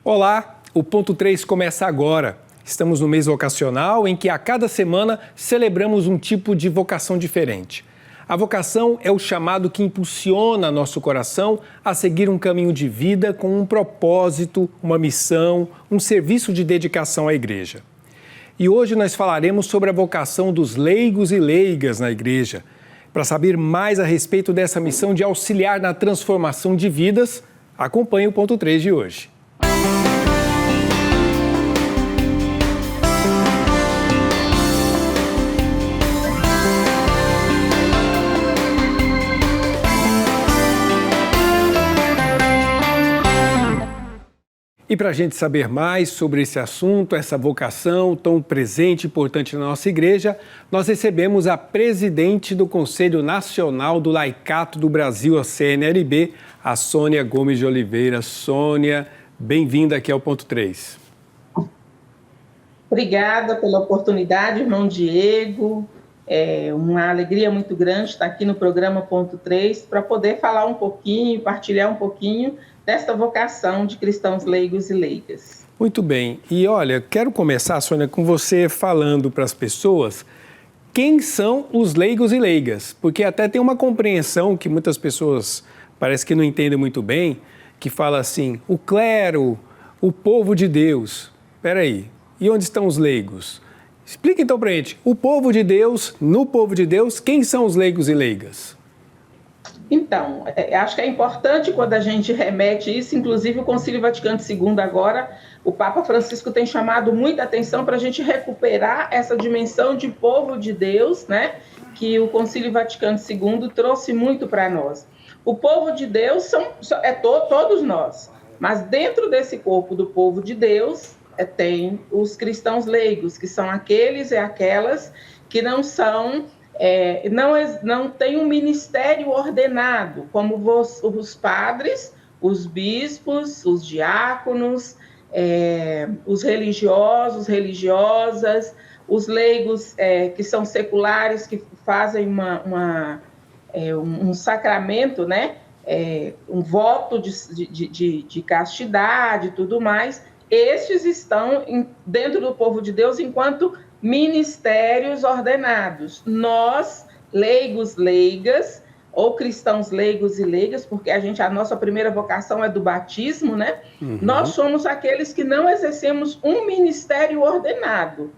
Olá, o Ponto 3 começa agora. Estamos no mês vocacional em que a cada semana celebramos um tipo de vocação diferente. A vocação é o chamado que impulsiona nosso coração a seguir um caminho de vida com um propósito, uma missão, um serviço de dedicação à igreja. E hoje nós falaremos sobre a vocação dos leigos e leigas na igreja. Para saber mais a respeito dessa missão de auxiliar na transformação de vidas, acompanhe o Ponto 3 de hoje. E para a gente saber mais sobre esse assunto, essa vocação tão presente e importante na nossa igreja, nós recebemos a presidente do Conselho Nacional do Laicato do Brasil, a CNLB, a Sônia Gomes de Oliveira. Sônia, bem-vinda aqui ao Ponto 3. Obrigada pela oportunidade, irmão Diego. É uma alegria muito grande estar aqui no programa Ponto 3 para poder falar um pouquinho, partilhar um pouquinho desta vocação de cristãos leigos e leigas. Muito bem. E olha, quero começar, Sônia, com você falando para as pessoas quem são os leigos e leigas, porque até tem uma compreensão que muitas pessoas parece que não entendem muito bem, que fala assim, o clero, o povo de Deus. Espera aí, e onde estão os leigos? Explica então para a gente, o povo de Deus, no povo de Deus, quem são os leigos e leigas? Então, acho que é importante quando a gente remete isso, inclusive o Concílio Vaticano II agora, o Papa Francisco tem chamado muita atenção para a gente recuperar essa dimensão de povo de Deus, né, que o Concílio Vaticano II trouxe muito para nós. O povo de Deus todos nós, mas dentro desse corpo do povo de Deus tem os cristãos leigos, que são aqueles e aquelas que não são... não tem um ministério ordenado, como os padres, os bispos, os diáconos, os religiosos, religiosas, os leigos que são seculares, que fazem um sacramento, né? Um voto de castidade e tudo mais. Estes estão dentro do povo de Deus enquanto ministérios ordenados. Nós, leigos, leigas, ou cristãos leigos e leigas, porque a nossa primeira vocação é do batismo, né? Uhum. Nós somos aqueles que não exercemos um ministério ordenado.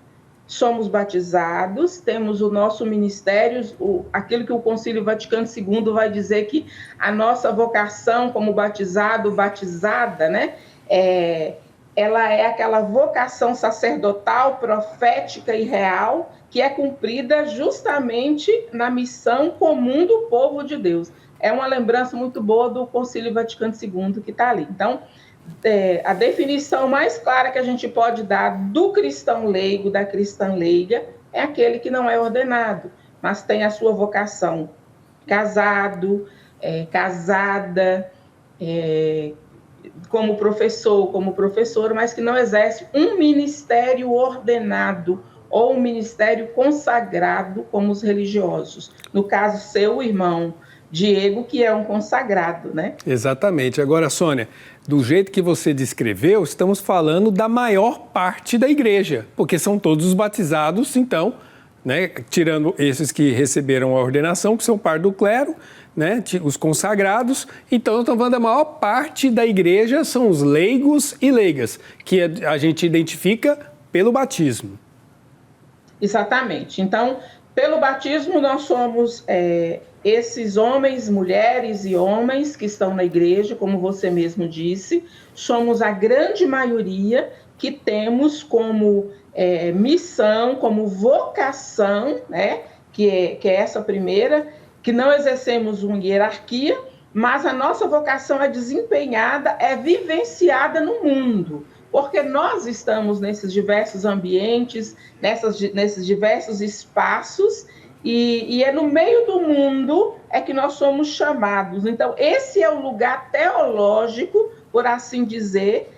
Somos batizados, temos o nosso ministério, aquilo que o Concílio Vaticano II vai dizer que a nossa vocação como batizado, batizada, né? Ela é aquela vocação sacerdotal, profética e real, que é cumprida justamente na missão comum do povo de Deus. É uma lembrança muito boa do Concílio Vaticano II que está ali. Então, a definição mais clara que a gente pode dar do cristão leigo, da cristã leiga, é aquele que não é ordenado, mas tem a sua vocação casado, casada, como professor, como professora, mas que não exerce um ministério ordenado ou um ministério consagrado como os religiosos. No caso, seu irmão Diego, que é um consagrado, né? Exatamente. Agora, Sônia, do jeito que você descreveu, estamos falando da maior parte da igreja, porque são todos os batizados, então, né, tirando esses que receberam a ordenação, que são parte do clero, né, os consagrados. Então, estamos falando da maior parte da igreja são os leigos e leigas, que a gente identifica pelo batismo. Exatamente. Então, pelo batismo, nós somos esses homens, mulheres e homens que estão na igreja, como você mesmo disse, somos a grande maioria que temos como missão, como vocação, né, que é essa primeira, que não exercemos uma hierarquia, mas a nossa vocação é desempenhada, é vivenciada no mundo, porque nós estamos nesses diversos ambientes, nesses diversos espaços, e é no meio do mundo que nós somos chamados. Então, esse é o lugar teológico, por assim dizer,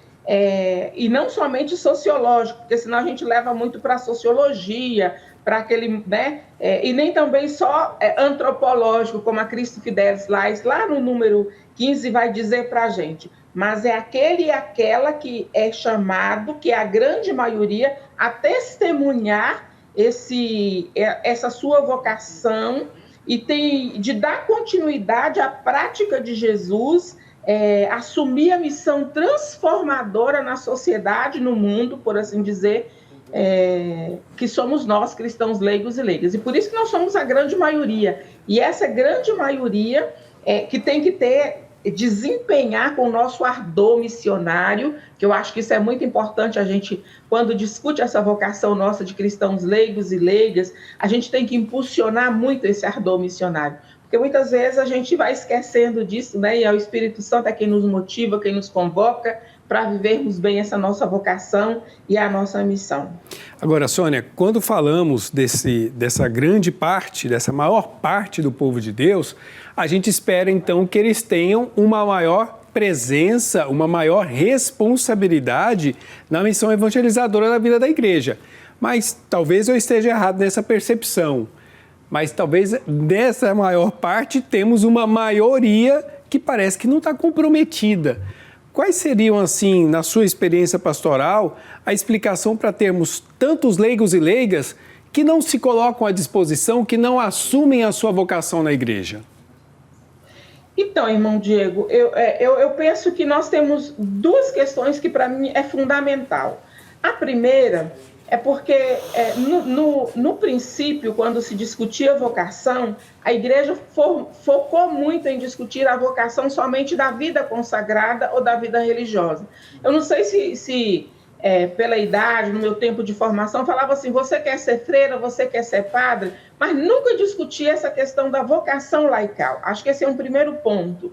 e não somente sociológico, porque senão a gente leva muito para a sociologia, para aquele, né? E nem também só antropológico, como a Cristo Fidelis lá no número 15 vai dizer para a gente. mas é aquele e aquela que é chamado, que é a grande maioria, a testemunhar essa sua vocação e de dar continuidade à prática de Jesus, assumir a missão transformadora na sociedade, no mundo, por assim dizer, que somos nós, cristãos leigos e leigas. E por isso que nós somos a grande maioria. E essa grande maioria que tem que desempenhar com o nosso ardor missionário, que eu acho que isso é muito importante, a gente, quando discute essa vocação nossa de cristãos leigos e leigas, a gente tem que impulsionar muito esse ardor missionário, porque muitas vezes a gente vai esquecendo disso, né? E é o Espírito Santo quem nos motiva, quem nos convoca para vivermos bem essa nossa vocação e a nossa missão. Agora, Sônia, quando falamos dessa grande parte, dessa maior parte do povo de Deus, a gente espera então que eles tenham uma maior presença, uma maior responsabilidade na missão evangelizadora da vida da igreja. Mas talvez eu esteja errado nessa percepção. Mas talvez dessa maior parte temos uma maioria que parece que não está comprometida. Quais seriam, assim, na sua experiência pastoral, a explicação para termos tantos leigos e leigas que não se colocam à disposição, que não assumem a sua vocação na igreja? Então, irmão Diego, eu penso que nós temos duas questões que para mim é fundamental. A primeira é porque, no princípio, quando se discutia vocação, a igreja focou muito em discutir a vocação somente da vida consagrada ou da vida religiosa. Eu não sei se pela idade, no meu tempo de formação, falava assim, você quer ser freira, você quer ser padre, mas nunca discutia essa questão da vocação laical. Acho que esse é um primeiro ponto.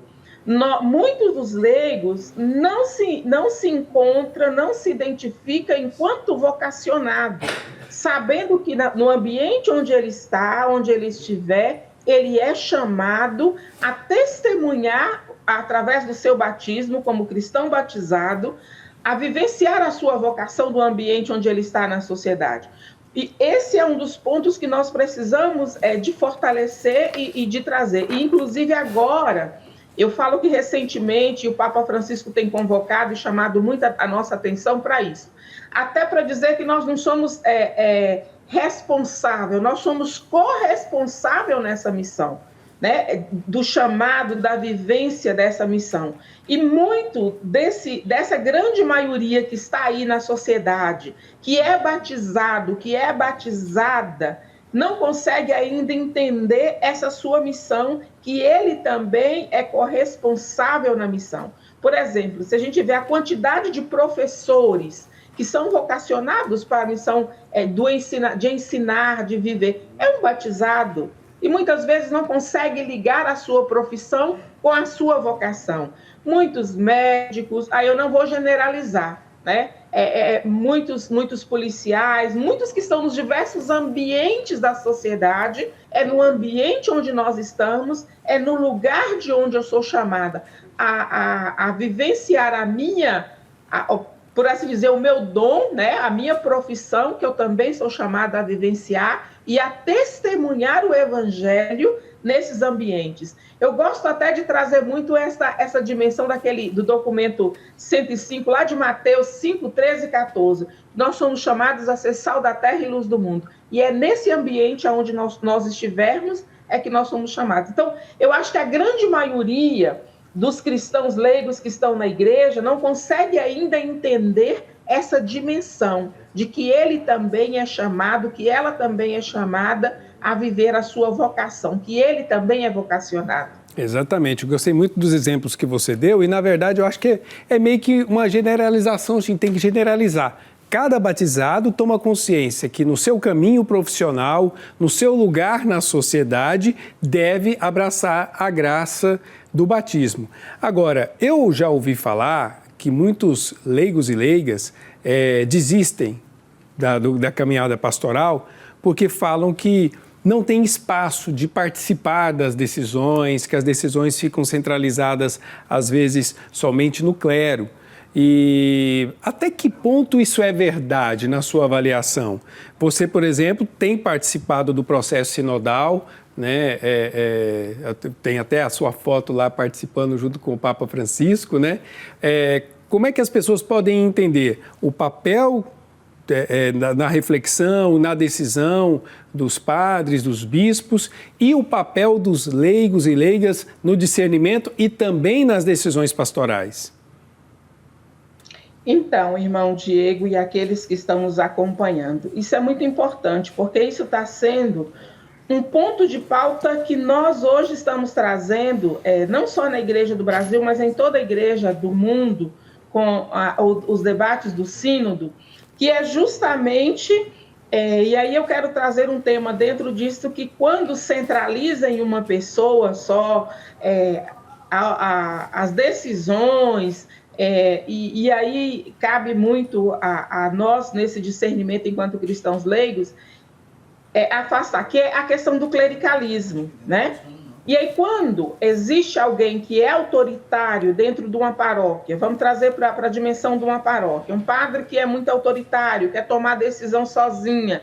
Muitos dos leigos não se encontram, não se identificam enquanto vocacionado, sabendo que no ambiente onde ele está, onde ele estiver, ele é chamado a testemunhar, através do seu batismo, como cristão batizado, a vivenciar a sua vocação do ambiente onde ele está na sociedade. E esse é um dos pontos que nós precisamos de fortalecer e de trazer. E, inclusive, agora, eu falo que recentemente o Papa Francisco tem convocado e chamado muito a nossa atenção para isso. Até para dizer que nós não somos responsáveis, nós somos corresponsáveis nessa missão, né? Do chamado, da vivência dessa missão. E muito dessa grande maioria que está aí na sociedade, que é batizado, que é batizada, não consegue ainda entender essa sua missão, que ele também é corresponsável na missão. Por exemplo, se a gente vê a quantidade de professores que são vocacionados para a missão de ensinar, de viver, é um batizado. E muitas vezes não consegue ligar a sua profissão com a sua vocação. Muitos médicos, aí eu não vou generalizar, né? Muitos policiais, muitos que estão nos diversos ambientes da sociedade, é no ambiente onde nós estamos, é no lugar de onde eu sou chamada a vivenciar por assim dizer, o meu dom, né? A minha profissão, que eu também sou chamada a vivenciar e a testemunhar o evangelho nesses ambientes. Eu gosto até de trazer muito essa dimensão do documento 105, lá de Mateus 5, 13 e 14. Nós somos chamados a ser sal da terra e luz do mundo. E é nesse ambiente onde nós estivermos é que nós somos chamados. Então, eu acho que a grande maioria dos cristãos leigos que estão na igreja não consegue ainda entender essa dimensão de que ele também é chamado, que ela também é chamada a viver a sua vocação, que ele também é vocacionado. Exatamente, eu gostei muito dos exemplos que você deu e, na verdade, eu acho que é meio que uma generalização, a gente tem que generalizar. Cada batizado toma consciência que no seu caminho profissional, no seu lugar na sociedade, deve abraçar a graça do batismo. Agora, eu já ouvi falar que muitos leigos e leigas desistem da caminhada pastoral porque falam que não tem espaço de participar das decisões, que as decisões ficam centralizadas, às vezes, somente no clero. E até que ponto isso é verdade na sua avaliação? Você, por exemplo, tem participado do processo sinodal, né? Tem até a sua foto lá participando junto com o Papa Francisco, né? Como é que as pessoas podem entender o papel na reflexão, na decisão dos padres, dos bispos e o papel dos leigos e leigas no discernimento e também nas decisões pastorais? Então, irmão Diego e aqueles que estão nos acompanhando, isso é muito importante, porque isso está sendo um ponto de pauta que nós hoje estamos trazendo, não só na Igreja do Brasil, mas em toda a igreja do mundo, com os debates do Sínodo, que é justamente, e aí eu quero trazer um tema dentro disso, que quando centraliza em uma pessoa só as decisões, e aí cabe muito a nós, nesse discernimento enquanto cristãos leigos, afastar, que é a questão do clericalismo, né? E aí, quando existe alguém que é autoritário dentro de uma paróquia, vamos trazer para a dimensão de uma paróquia, um padre que é muito autoritário, quer tomar decisão sozinho,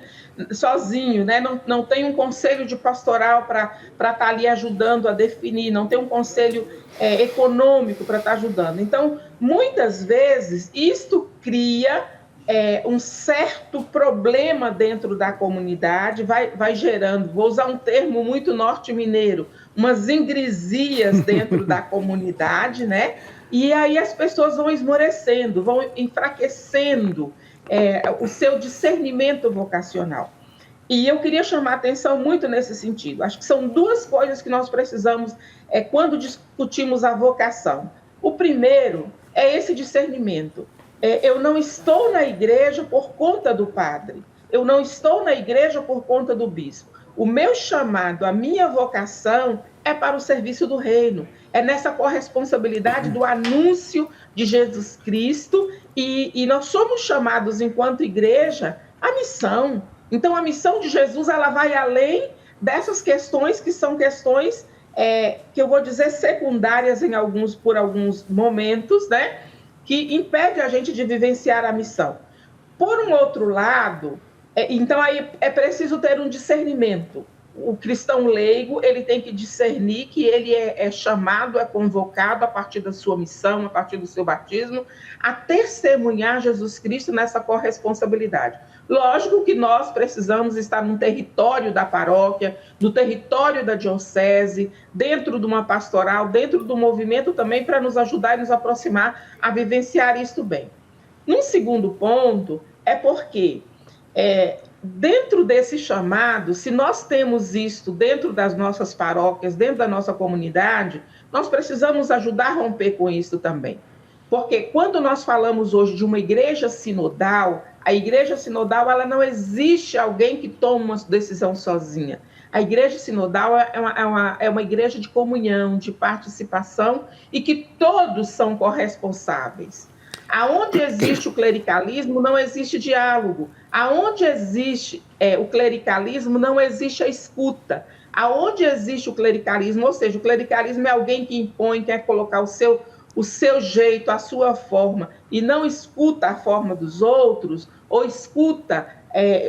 né? Não tem um conselho de pastoral para estar ali ajudando a definir, não tem um conselho econômico para estar ajudando. Então, muitas vezes, isto cria um certo problema dentro da comunidade, vai gerando, vou usar um termo muito norte-mineiro, umas ingresias dentro da comunidade, né? E aí as pessoas vão esmorecendo, vão enfraquecendo o seu discernimento vocacional. E eu queria chamar a atenção muito nesse sentido. Acho que são duas coisas que nós precisamos quando discutimos a vocação. O primeiro é esse discernimento. Eu não estou na igreja por conta do padre, eu não estou na igreja por conta do bispo. O meu chamado, a minha vocação é para o serviço do reino, é nessa corresponsabilidade do anúncio de Jesus Cristo e nós somos chamados, enquanto igreja, à missão. Então, a missão de Jesus, ela vai além dessas questões que são questões, que eu vou dizer, secundárias por alguns momentos, né? Que impede a gente de vivenciar a missão. Por um outro lado, então aí é preciso ter um discernimento. O cristão leigo, ele tem que discernir que ele é chamado, é convocado a partir da sua missão, a partir do seu batismo, a testemunhar Jesus Cristo nessa corresponsabilidade. Lógico que nós precisamos estar no território da paróquia, no território da diocese, dentro de uma pastoral, dentro do movimento também, para nos ajudar e nos aproximar a vivenciar isto bem. Um segundo ponto é porque, dentro desse chamado, se nós temos isto dentro das nossas paróquias, dentro da nossa comunidade, nós precisamos ajudar a romper com isso também. Porque quando nós falamos hoje de uma igreja sinodal, a igreja sinodal, ela não existe alguém que toma uma decisão sozinha. A igreja sinodal é uma igreja de comunhão, de participação, e que todos são corresponsáveis. Aonde existe o clericalismo, não existe diálogo. Aonde existe o clericalismo, não existe a escuta. Aonde existe o clericalismo, ou seja, o clericalismo é alguém que impõe, quer colocar o seu jeito, a sua forma, e não escuta a forma dos outros, ou escuta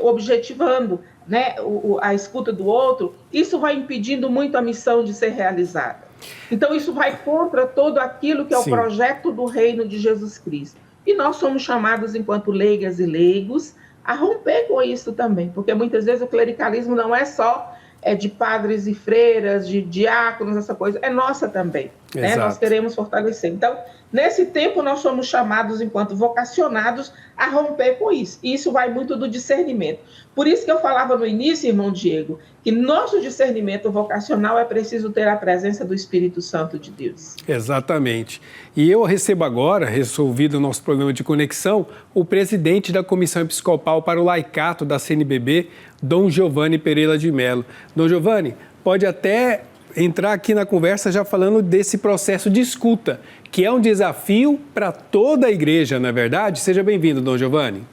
objetivando, né, a escuta do outro, isso vai impedindo muito a missão de ser realizada. Então, isso vai contra todo aquilo que é o projeto do reino de Jesus Cristo. E nós somos chamados, enquanto leigas e leigos, a romper com isso também, porque muitas vezes o clericalismo não é só de padres e freiras, de diáconos, essa coisa, é nossa também. Né? Nós queremos fortalecer. Então, nesse tempo, nós somos chamados, enquanto vocacionados, a romper com isso. E isso vai muito do discernimento. Por isso que eu falava no início, irmão Diego, que nosso discernimento vocacional é preciso ter a presença do Espírito Santo de Deus. Exatamente. E eu recebo agora, resolvido o nosso programa de conexão, o presidente da Comissão Episcopal para o Laicato da CNBB, Dom Giovanni Pereira de Mello. Dom Giovanni, pode até entrar aqui na conversa já falando desse processo de escuta, que é um desafio para toda a igreja, não é verdade? Seja bem-vindo, Dom Giovanni.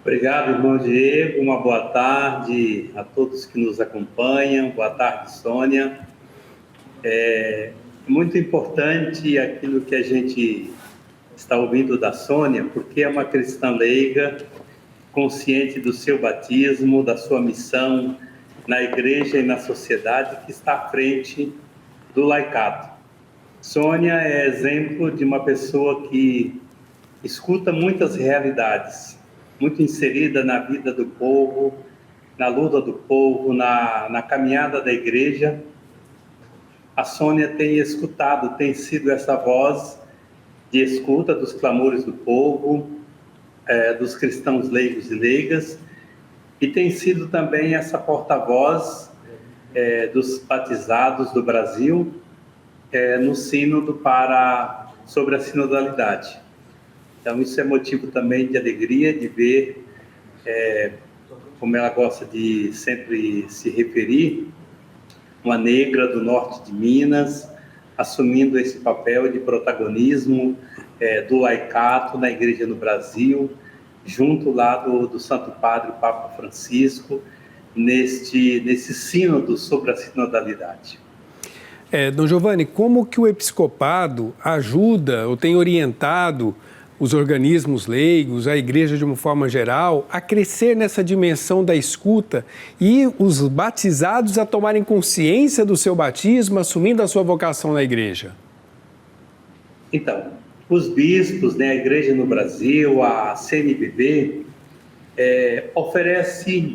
Obrigado, irmão Diego. Uma boa tarde a todos que nos acompanham. Boa tarde, Sônia. É muito importante aquilo que a gente está ouvindo da Sônia, porque é uma cristã leiga, consciente do seu batismo, da sua missão na igreja e na sociedade que está à frente do laicato. Sônia é exemplo de uma pessoa que escuta muitas realidades, muito inserida na vida do povo, na luta do povo, na caminhada da igreja. A Sônia tem escutado, tem sido essa voz de escuta dos clamores do povo, dos cristãos leigos e leigas, e tem sido também essa porta-voz dos batizados do Brasil no sínodo sobre a sinodalidade. Então isso é motivo também de alegria, de ver, como ela gosta de sempre se referir, uma negra do norte de Minas, assumindo esse papel de protagonismo do laicato na igreja no Brasil, junto lá do Santo Padre, o Papa Francisco, nesse sínodo sobre a sinodalidade. Dom Giovanni, como que o episcopado ajuda ou tem orientado os organismos leigos, a igreja de uma forma geral, a crescer nessa dimensão da escuta e os batizados a tomarem consciência do seu batismo, assumindo a sua vocação na igreja? Então, os bispos, a igreja no Brasil, a CNBB,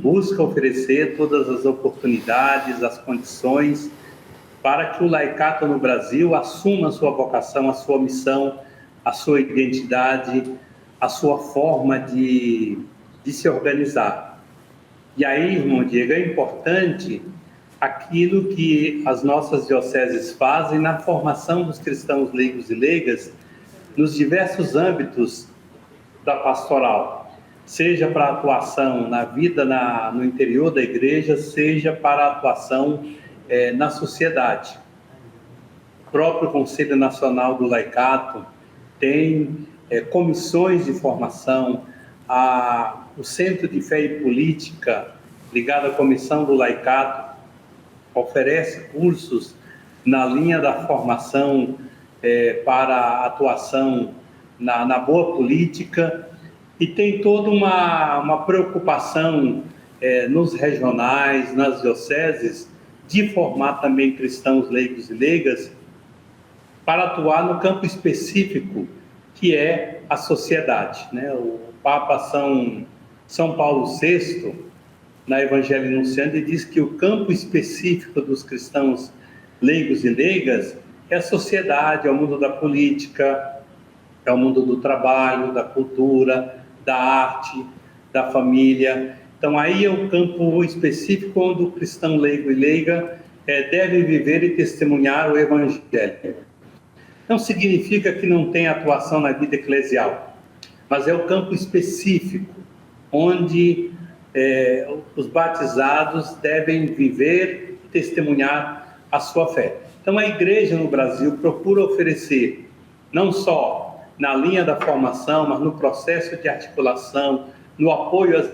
busca oferecer todas as oportunidades, as condições para que o laicato no Brasil assuma a sua vocação, a sua missão, a sua identidade, a sua forma de se organizar. E aí, irmão Diego, é importante aquilo que as nossas dioceses fazem na formação dos cristãos leigos e leigas nos diversos âmbitos da pastoral, seja para atuação na vida no interior da igreja, seja para atuação na sociedade. O próprio Conselho Nacional do Laicato tem comissões de formação, o Centro de Fé e Política, ligado à Comissão do Laicato, oferece cursos na linha da formação para a atuação na boa política, e tem toda uma preocupação nos regionais, nas dioceses, de formar também cristãos leigos e leigas para atuar no campo específico que é a sociedade, O Papa São Paulo VI, na Evangelho Anunciante, diz que o campo específico dos cristãos leigos e leigas é a sociedade, é o mundo da política, é o mundo do trabalho, da cultura, da arte, da família. Então aí é o campo específico onde o cristão leigo e leiga deve viver e testemunhar o Evangelho. Não significa que não tem atuação na vida eclesial, mas é o campo específico onde os batizados devem viver e testemunhar a sua fé. Então a igreja no Brasil procura oferecer, não só na linha da formação, mas no processo de articulação, no apoio às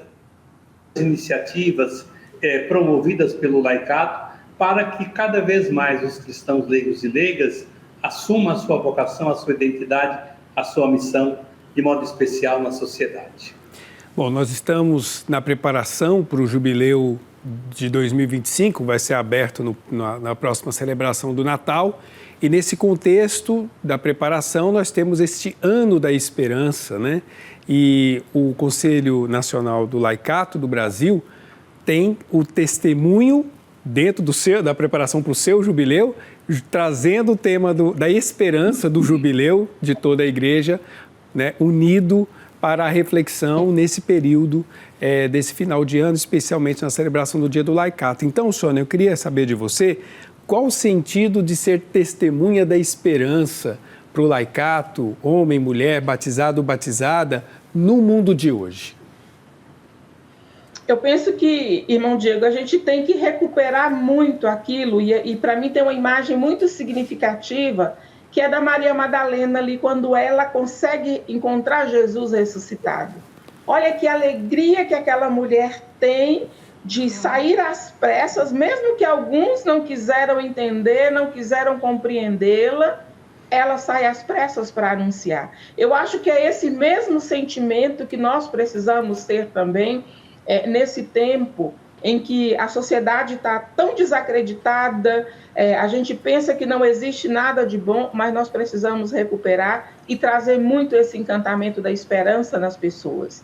iniciativas promovidas pelo laicato, para que cada vez mais os cristãos leigos e leigas assumam a sua vocação, a sua identidade, a sua missão, de modo especial na sociedade. Bom, nós estamos na preparação para o jubileu de 2025, vai ser aberto na próxima celebração do Natal, e nesse contexto da preparação nós temos este Ano da Esperança, E o Conselho Nacional do Laicato do Brasil tem o testemunho dentro da preparação para o seu jubileu, trazendo o tema da esperança do jubileu de toda a igreja, unido para a reflexão nesse período desse final de ano, especialmente na celebração do Dia do Laicato. Então, Sônia, eu queria saber de você qual o sentido de ser testemunha da esperança para o laicato, homem, mulher, batizado, batizada, no mundo de hoje. Eu penso que, irmão Diego, a gente tem que recuperar muito aquilo, e para mim tem uma imagem muito significativa, que é da Maria Madalena ali, quando ela consegue encontrar Jesus ressuscitado. Olha que alegria que aquela mulher tem de sair às pressas, mesmo que alguns não quiseram entender, não quiseram compreendê-la, ela sai às pressas para anunciar. Eu acho que é esse mesmo sentimento que nós precisamos ter também nesse tempo em que a sociedade está tão desacreditada, a gente pensa que não existe nada de bom, mas nós precisamos recuperar e trazer muito esse encantamento da esperança nas pessoas.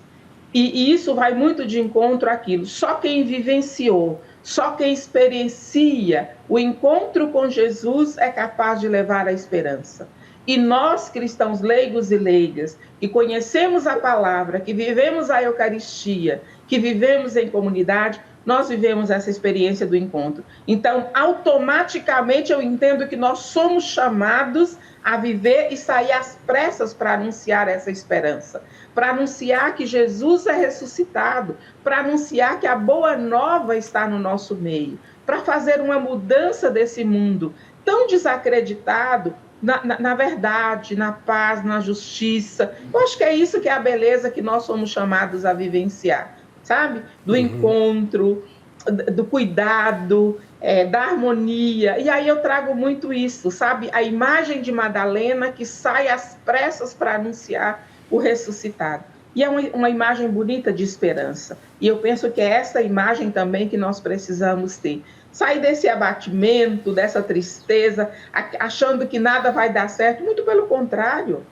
E isso vai muito de encontro àquilo. Só quem vivenciou, só quem experiencia o encontro com Jesus é capaz de levar a esperança. E nós, cristãos leigos e leigas, que conhecemos a palavra, que vivemos a Eucaristia, que vivemos em comunidade, nós vivemos essa experiência do encontro. Então, automaticamente eu entendo que nós somos chamados a viver e sair às pressas para anunciar essa esperança, para anunciar que Jesus é ressuscitado, para anunciar que a boa nova está no nosso meio, para fazer uma mudança desse mundo tão desacreditado na verdade, na paz, na justiça. Eu acho que é isso que é a beleza que nós somos chamados a vivenciar, sabe? Do encontro, do cuidado, da harmonia. E aí eu trago muito isso, sabe? A imagem de Madalena que sai às pressas para anunciar o ressuscitado. E é uma imagem bonita de esperança. E eu penso que é essa imagem também que nós precisamos ter. Sair desse abatimento, dessa tristeza, achando que nada vai dar certo. Muito pelo contrário.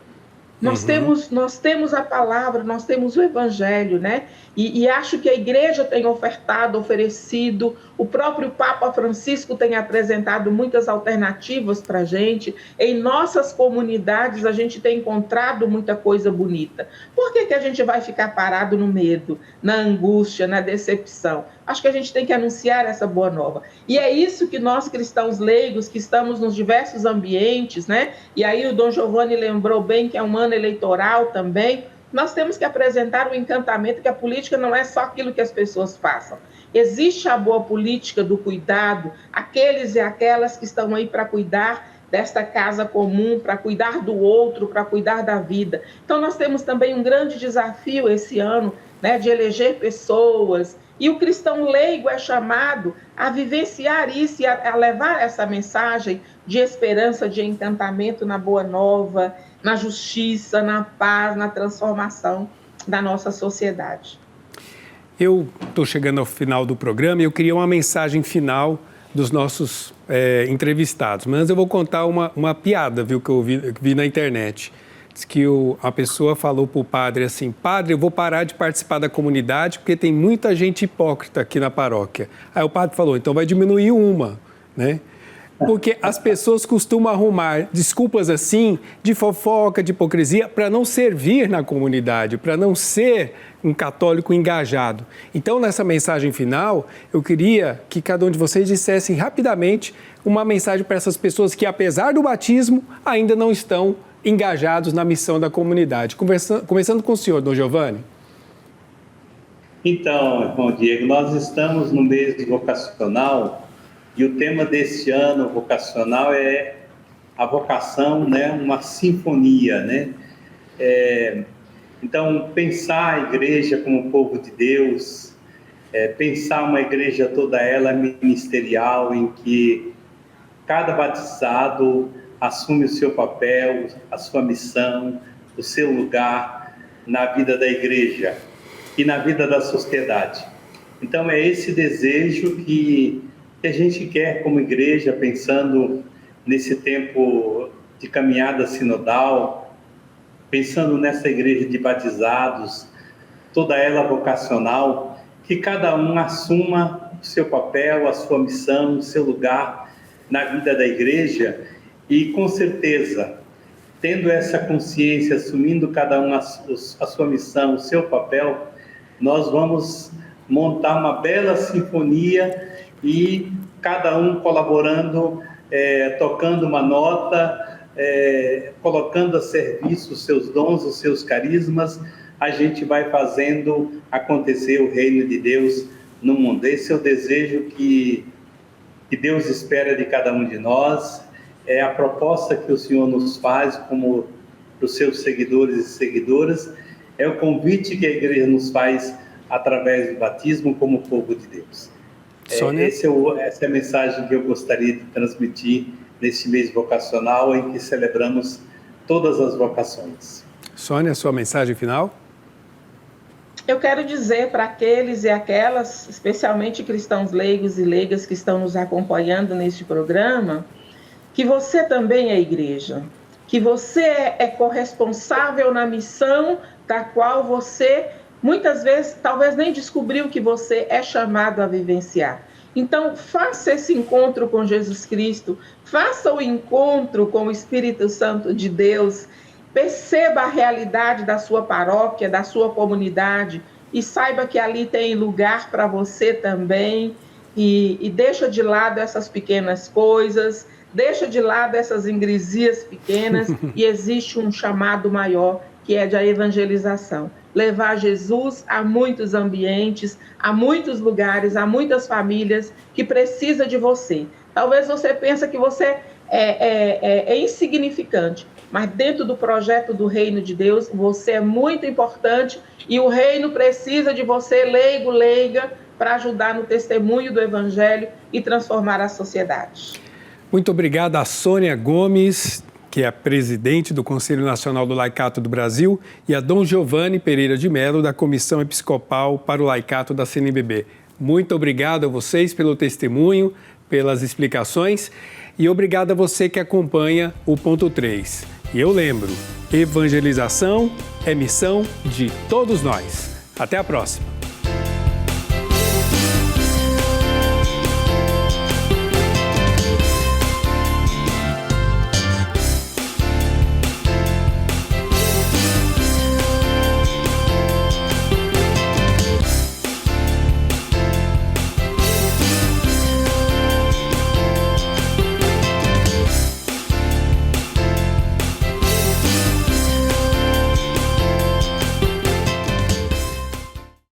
Nós temos a palavra, nós temos o evangelho, né? E acho que a igreja tem oferecido, o próprio Papa Francisco tem apresentado muitas alternativas para a gente. Em nossas comunidades a gente tem encontrado muita coisa bonita. Por que a gente vai ficar parado no medo, na angústia, na decepção? Acho que a gente tem que anunciar essa boa nova. E é isso que nós, cristãos leigos, que estamos nos diversos ambientes, né? E aí o Dom Giovanni lembrou bem que é um ano eleitoral também. Nós temos que apresentar o encantamento que a política não é só aquilo que as pessoas façam. Existe a boa política do cuidado, aqueles e aquelas que estão aí para cuidar desta casa comum, para cuidar do outro, para cuidar da vida. Então nós temos também um grande desafio esse ano, né, de eleger pessoas. E o cristão leigo é chamado a vivenciar isso e a levar essa mensagem de esperança, de encantamento na boa nova, na justiça, na paz, na transformação da nossa sociedade. Eu estou chegando ao final do programa e eu queria uma mensagem final dos nossos entrevistados. Mas eu vou contar uma piada, viu, que eu vi na internet. Diz que a pessoa falou para o padre assim: padre, eu vou parar de participar da comunidade porque tem muita gente hipócrita aqui na paróquia. Aí o padre falou: então vai diminuir uma, né? Porque as pessoas costumam arrumar desculpas assim, de fofoca, de hipocrisia, para não servir na comunidade, para não ser um católico engajado. Então, nessa mensagem final, eu queria que cada um de vocês dissesse rapidamente uma mensagem para essas pessoas que, apesar do batismo, ainda não estão engajados na missão da comunidade. Começando com o senhor, Dom Giovanni. Então, irmão Diego, nós estamos no mês vocacional e o tema desse ano vocacional é a vocação, né, uma sinfonia, né? Então, pensar a igreja como povo de Deus, pensar uma igreja toda ela ministerial, em que cada batizado assume o seu papel, a sua missão, o seu lugar na vida da igreja e na vida da sociedade. Então, é esse desejo que a gente quer como igreja, pensando nesse tempo de caminhada sinodal, pensando nessa igreja de batizados, toda ela vocacional, que cada um assuma o seu papel, a sua missão, o seu lugar na vida da igreja e, com certeza, tendo essa consciência, assumindo cada um a sua missão, o seu papel, nós vamos montar uma bela sinfonia e cada um colaborando, tocando uma nota, colocando a serviço os seus dons, os seus carismas, a gente vai fazendo acontecer o reino de Deus no mundo. Esse é o desejo que Deus espera de cada um de nós, é a proposta que o Senhor nos faz como os seus seguidores e seguidoras, é o convite que a igreja nos faz através do batismo como povo de Deus. Essa é a mensagem que eu gostaria de transmitir neste mês vocacional em que celebramos todas as vocações. Sônia, sua mensagem final? Eu quero dizer para aqueles e aquelas, especialmente cristãos leigos e leigas que estão nos acompanhando neste programa, que você também é igreja, que você é corresponsável na missão da qual você, muitas vezes, talvez nem descobriu que você é chamado a vivenciar. Então, faça esse encontro com Jesus Cristo, faça o encontro com o Espírito Santo de Deus, perceba a realidade da sua paróquia, da sua comunidade, e saiba que ali tem lugar para você também, e deixa de lado essas pequenas coisas, deixa de lado essas ingresias pequenas, e existe um chamado maior, que é de a evangelização. Levar Jesus a muitos ambientes, a muitos lugares, a muitas famílias que precisam de você. Talvez você pense que você é insignificante, mas dentro do projeto do Reino de Deus, você é muito importante e o Reino precisa de você, leigo, leiga, para ajudar no testemunho do Evangelho e transformar a sociedade. Muito obrigado a Sônia Gomes, que é a presidente do Conselho Nacional do Laicato do Brasil, e a Dom Giovanni Pereira de Mello, da Comissão Episcopal para o Laicato da CNBB. Muito obrigado a vocês pelo testemunho, pelas explicações, e obrigado a você que acompanha o Ponto 3. E eu lembro, evangelização é missão de todos nós. Até a próxima!